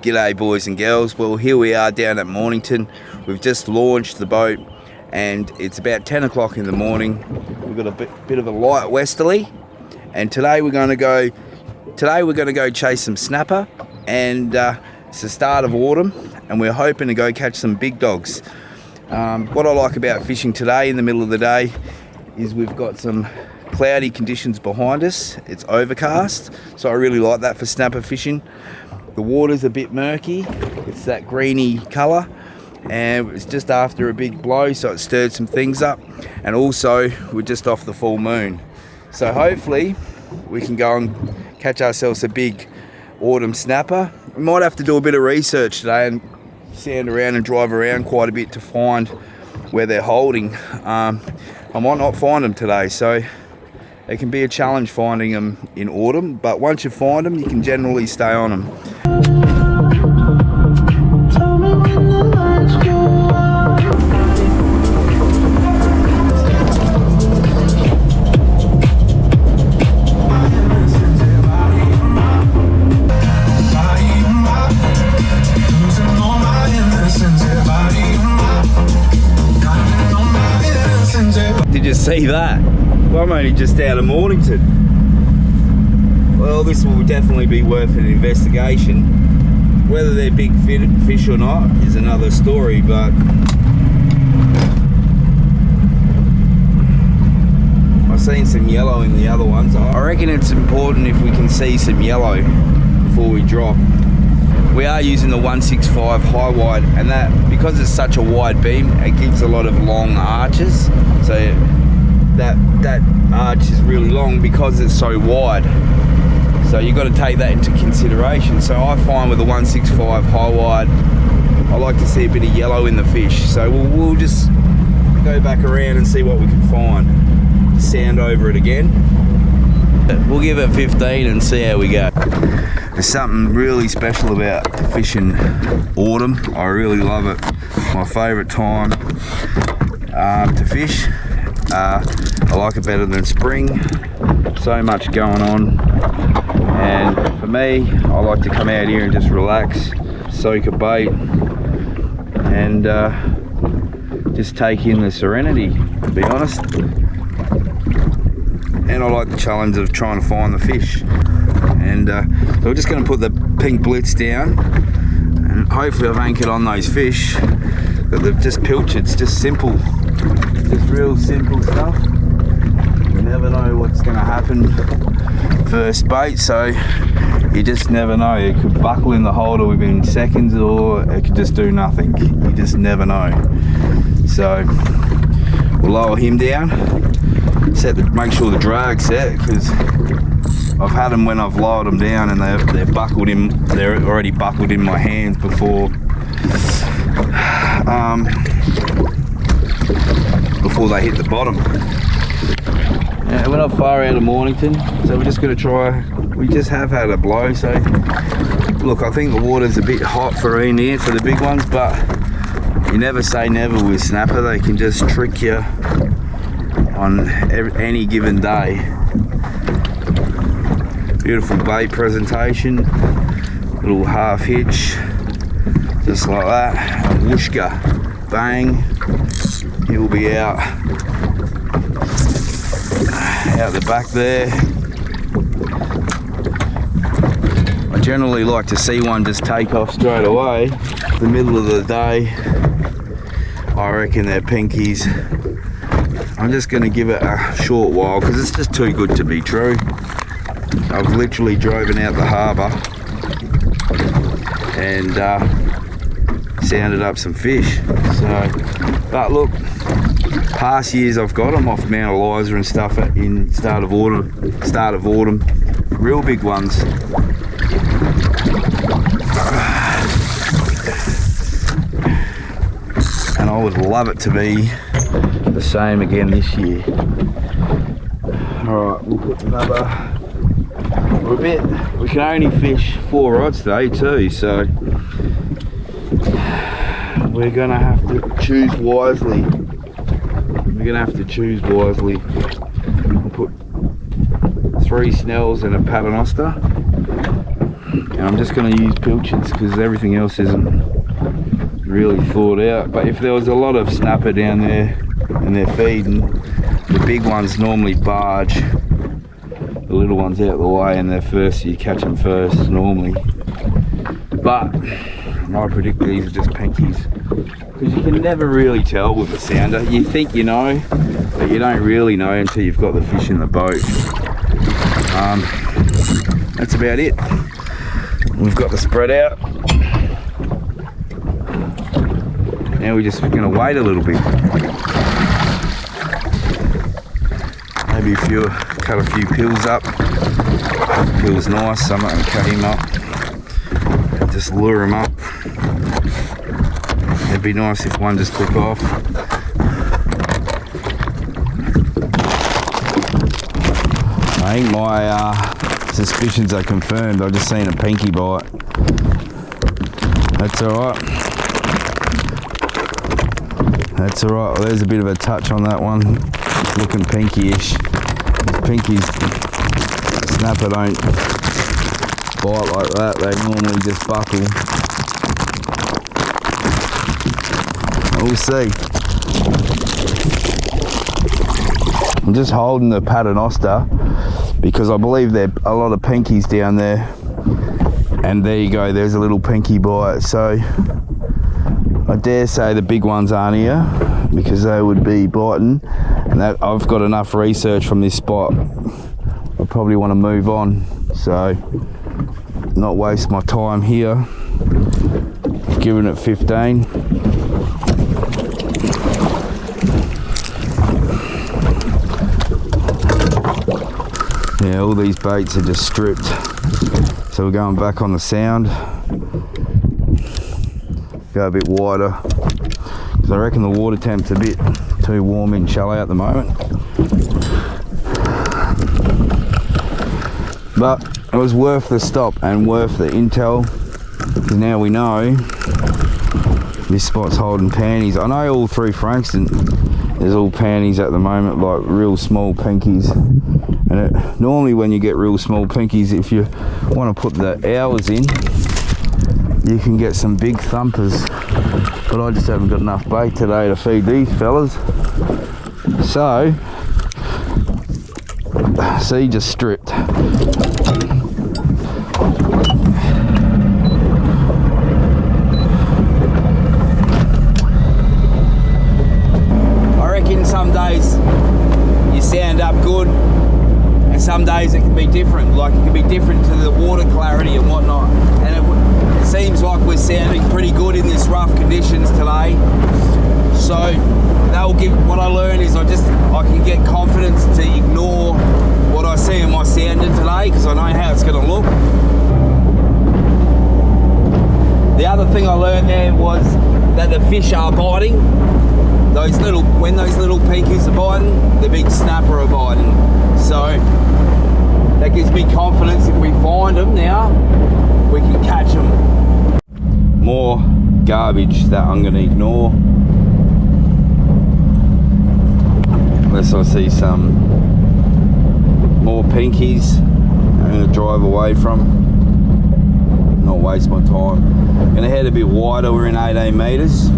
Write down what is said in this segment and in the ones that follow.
G'day boys and girls. Well, here we are down at Mornington. We've just launched the boat and it's about 10 o'clock in the morning. We've got a bit of a light westerly, and today we're going to go chase some snapper, and it's the start of autumn and we're hoping to go catch some big dogs. What I like about fishing today in the middle of the day is we've got some cloudy conditions behind us. It's overcast, so I really like that for snapper fishing. The water's a bit murky, it's that greeny colour, and it's just after a big blow, so it stirred some things up, and also we're just off the full moon, so hopefully we can go and catch ourselves a big autumn snapper. We might have to do a bit of research today and stand around and drive around quite a bit to find where they're holding. I might not find them today, so it can be a challenge finding them in autumn, but once you find them, you can generally stay on them. Did you see that? Well, I'm only just out of Mornington. Well, this will definitely be worth an investigation. Whether they're big fish or not is another story, but I've seen some yellow in the other ones. I reckon it's important if we can see some yellow before we drop. We are using the 165 high wide, and that, because it's such a wide beam, it gives a lot of long arches. So that arch is really long because it's so wide. So you've got to take that into consideration. So I find with the 165 high wide, I like to see a bit of yellow in the fish. So we'll just go back around and see what we can find. Sound over it again. We'll give it 15 and see how we go. There's something really special about fishing autumn. I really love it. My favourite time to fish. I like it better than spring. So much going on, and for me, I like to come out here and just relax, soak a bait, and just take in the serenity, to be honest. And I like the challenge of trying to find the fish. And so we're just going to put the pink blitz down, and hopefully I've anchored on those fish, but they've just pilched. It's just simple, just real simple stuff. You never know what's going to happen first bait, so you just never know. It could buckle in the holder within seconds, or it could just do nothing. You just never know. So we'll lower him down, make sure the drag's set, because I've had them when I've lowered them down and they're buckled in. They're already buckled in my hands before they hit the bottom. Yeah, we're not far out of Mornington, so we're just going to try. We just have had a blow, so look, I think the water's a bit hot for in here for the big ones, but you never say never with snapper. They can just trick you on any given day. Beautiful bait presentation, little half hitch, just like that, and whooshka, bang, he'll be out the back there. I generally like to see one just take off straight away. The middle of the day, I reckon they're pinkies. I'm just going to give it a short while because it's just too good to be true. I've literally driven out the harbour and sounded up some fish. So, but look, past years I've got them off Mount Eliza and stuff in start of autumn, real big ones. And I would love it to be the same again this year. Alright, we'll put another bit. We can only fish 4 rods today too, so we're gonna have to choose wisely. We'll put 3 snells and a paternoster. And I'm just going to use pilchards because everything else isn't really thought out. But if there was a lot of snapper down there and they're feeding, the big ones normally barge the little ones out of the way, and they're first, you catch them first normally. But I predict these are just pinkies, because you can never really tell with a sounder. You think you know, but you don't really know until you've got the fish in the boat. That's about it. We've got the spread out. Now we're just going to wait a little bit. Maybe cut a few pills up. Pill's nice, so I'm going to cut him up and just lure him up. It'd be nice if one just took off. I think my suspicions are confirmed. I've just seen a pinky bite. That's alright. That's alright. Well, there's a bit of a touch on that one. It's looking pinky-ish. Pinkies, snapper don't bite like that. They normally just buckle. We'll see. I'm just holding the paternoster because I believe there are a lot of pinkies down there, and there you go, there's a little pinky bite. So I dare say the big ones aren't here because they would be biting, and that I've got enough research from this spot. I probably want to move on, so not waste my time here. Giving it 15. Yeah, all these baits are just stripped, so we're going back on the sound. Go a bit wider because I reckon the water temp's a bit too warm in shallow at the moment. But it was worth the stop and worth the intel, because now we know this spot's holding panties. I know all through Frankston there's all panties at the moment, like real small pinkies. And normally when you get real small pinkies, if you want to put the hours in, you can get some big thumpers. But I just haven't got enough bait today to feed these fellas. So, see, just stripped. I reckon some days you sound up good, and some days it can be different. Like, it can be different to the water clarity and whatnot. And it seems like we're sounding pretty good in this rough conditions today. So that will give, what I learned is I can get confidence to ignore what I see in my sounding today, because I know how it's going to look. The other thing I learned there was that the fish are biting. When those little pinkies are biting, the big snapper are biting. So that gives me confidence. If we find them now, we can catch them. More garbage that I'm going to ignore, unless I see some more pinkies I'm going to drive away from, not waste my time. Going to head a bit wider. We're in 18 meters.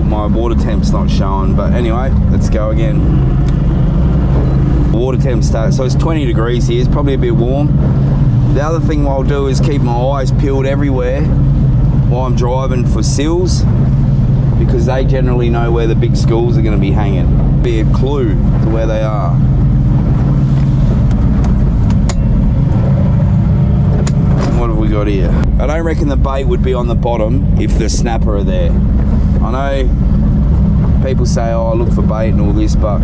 My water temp's not showing, but anyway, let's go again. Water temp starts, so it's 20 degrees here. It's probably a bit warm. The other thing I'll do is keep my eyes peeled everywhere while I'm driving for sills, because they generally know where the big schools are going to be hanging. Be a clue to where they are. What have we got here? I don't reckon the bait would be on the bottom if the snapper are there. I know people say, oh, I look for bait and all this, but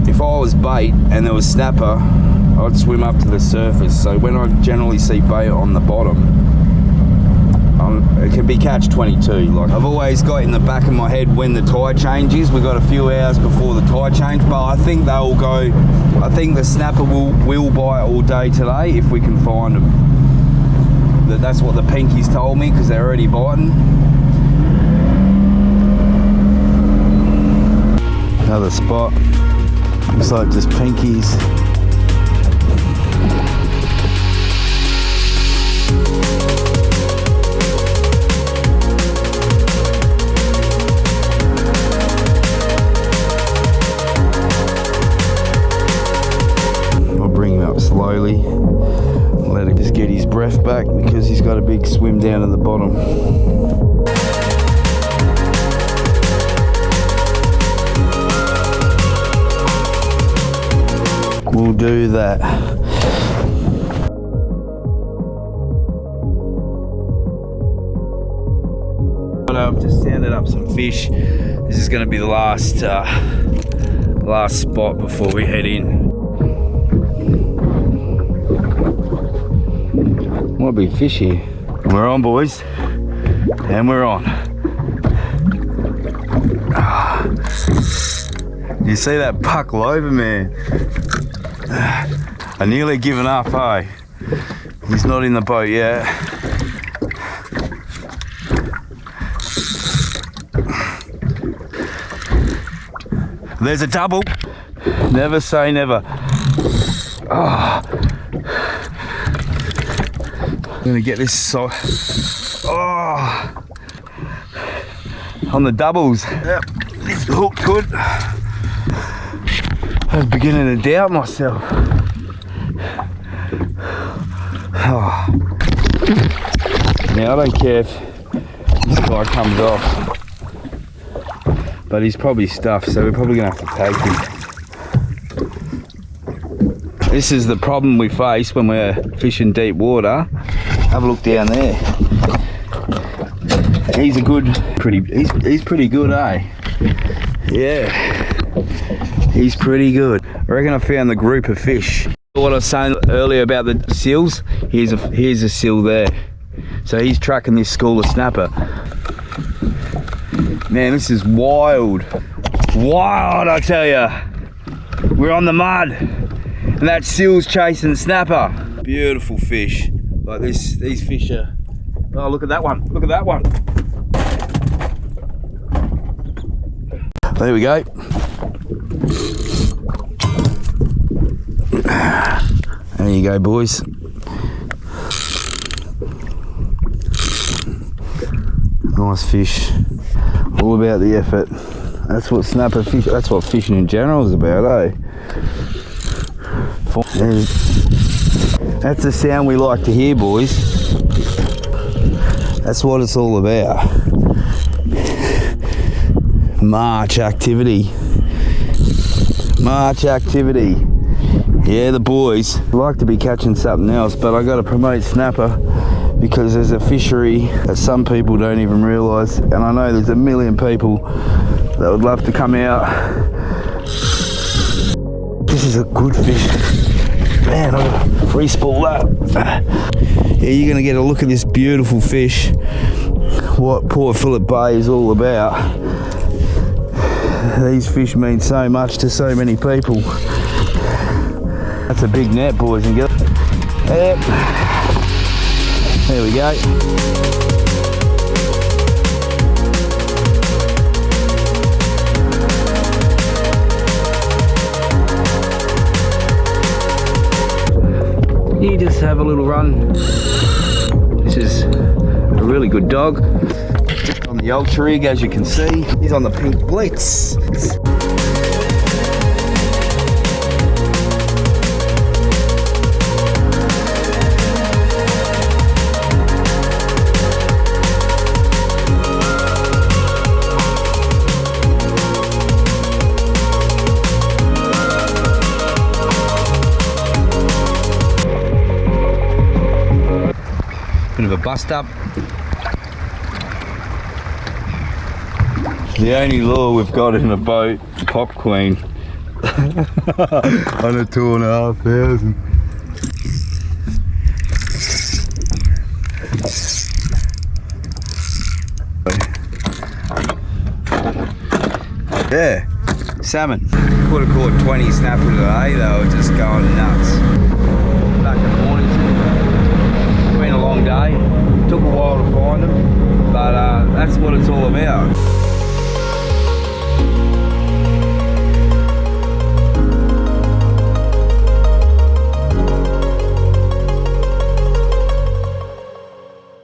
if I was bait and there was snapper, I'd swim up to the surface. So when I generally see bait on the bottom, it can be catch 22. Like, I've always got in the back of my head when the tide changes. We've got a few hours before the tide change, but I think they'll go. I think the snapper will bite all day today if we can find them. That's what the pinkies told me, because they're already biting. Another spot. Looks like just pinkies. just get his breath back because he's got a big swim down at the bottom. We'll do that. I've just sounded up some fish. This is going to be the last spot before we head in. Might be fish here. We're on, boys, and we're on. You see that puck over, man? I nearly given up, eh? He's not in the boat yet. There's a double. Never say never. Oh. I'm gonna get this so. Oh. On the doubles. Yep. This hook good. I was beginning to doubt myself. Oh. Now I don't care if this guy comes off. But he's probably stuffed, so we're probably going to have to take him. This is the problem we face when we're fishing deep water. Have a look down there. He's a good, he's pretty good, eh? Yeah, he's pretty good. I reckon I found the group of fish. What I was saying earlier about the seals, here's a seal there. So he's tracking this school of snapper. Man, this is wild. Wild, I tell ya. We're on the mud. And that seal's chasing snapper. Beautiful fish. Like this, these fish are... Oh, look at that one. Look at that one. There we go. There you go, boys. Nice fish. All about the effort. That's what snapper fish, that's what fishing in general is about, eh? That's the sound we like to hear, boys. That's what it's all about. March activity. March activity. Yeah, the boys like to be catching something else, but I got to promote snapper because there's a fishery that some people don't even realise, and I know there's a million people that would love to come out. This is a good fish. Man, I'm gonna free spool that. Yeah, you're gonna get a look at this beautiful fish. What Port Phillip Bay is all about. These fish mean so much to so many people. That's a big net, boys and girls. Yep. There we go. You just have a little run. This is a really good dog. On the ultra rig, as you can see, he's on the pink blitz. Bit of a bust up. The only lure we've got in a boat, Pop Queen, on a 2,500. Yeah, salmon. Could have caught 20 snapper today, they were just going nuts. Back in the morning, it's been a long day. Took a while to find them, but that's what it's all about.